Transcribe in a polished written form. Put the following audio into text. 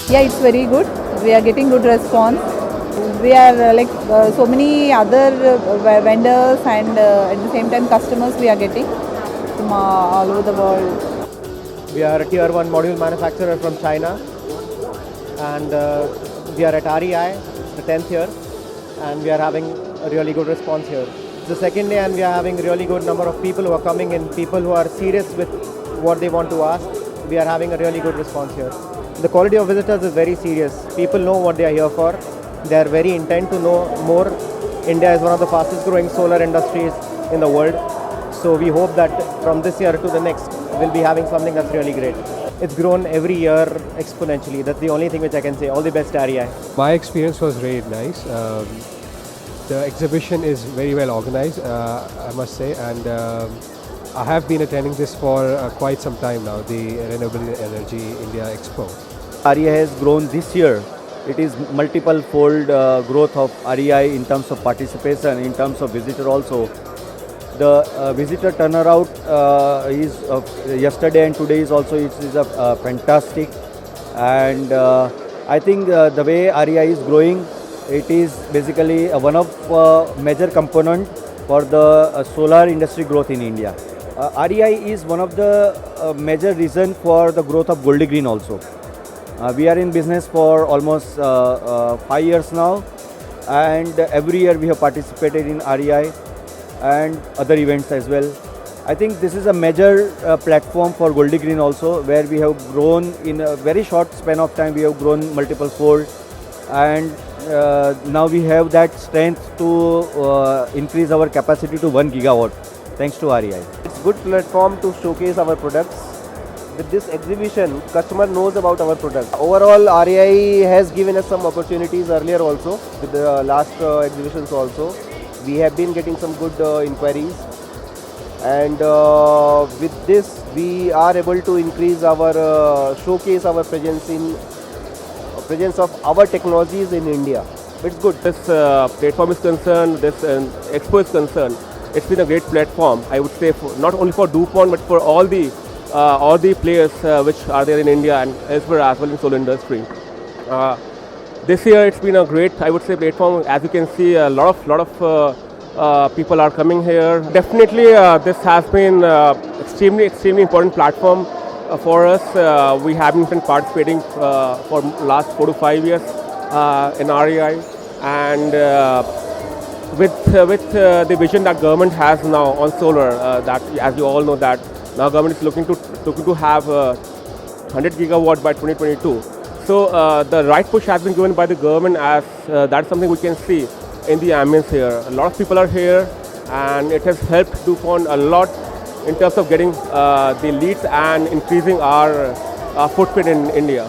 Yeah, it's very good. We are getting good response. We are so many other vendors and at the same time customers we are getting from all over the world. We are a tier 1 module manufacturer from China, and we are at REI, the 10th year, and we are having a really good response here. It's the second day and we are having a really good number of people who are coming in, people who are serious with what they want to ask. We are having a really good response here. The quality of visitors is very serious. People know what they are here for. They are very intent to know more. India is one of the fastest growing solar industries in the world. So we hope that from this year to the next, we'll be having something that's really great. It's grown every year exponentially. That's the only thing which I can say. All the best, REI. My experience was really nice. The exhibition is very well organized, I must say, and I have been attending this for quite some time now, the Renewable Energy India Expo. REI has grown this year. It is multiple fold growth of REI in terms of participation, in terms of visitor also. The visitor turnaround is yesterday and today is also fantastic, and I think the way REI is growing, it is basically one of major component for the solar industry growth in India. REI is one of the major reason for the growth of Goldie Green also. We are in business for almost 5 years now, and every year we have participated in REI and other events as well. I think this is a major platform for Goldie Green also, where we have grown in a very short span of time. We have grown multiple fold, and now we have that strength to increase our capacity to 1 gigawatt thanks to REI. It's a good platform to showcase our products. With this exhibition, customer knows about our products. Overall, REI has given us some opportunities earlier also, with the last exhibitions also. We have been getting some good inquiries, and with this we are able to increase our showcase our presence of our technologies in India. It's good. This platform is concerned, this expo is concerned, it's been a great platform, I would say, for, not only for DuPont but for all the players which are there in India and elsewhere as well in solar industry. This year it's been a great, I would say, platform. As you can see, a lot of people are coming here. Definitely, this has been extremely important platform for us. We have been participating for last 4 to 5 years in REI, and with the vision that government has now on solar, that as you all know that now government is looking to have 100 gigawatt by 2022. So the right push has been given by the government, as that's something we can see in the ambience here. A lot of people are here, and it has helped DuPont a lot in terms of getting the leads and increasing our footprint in India.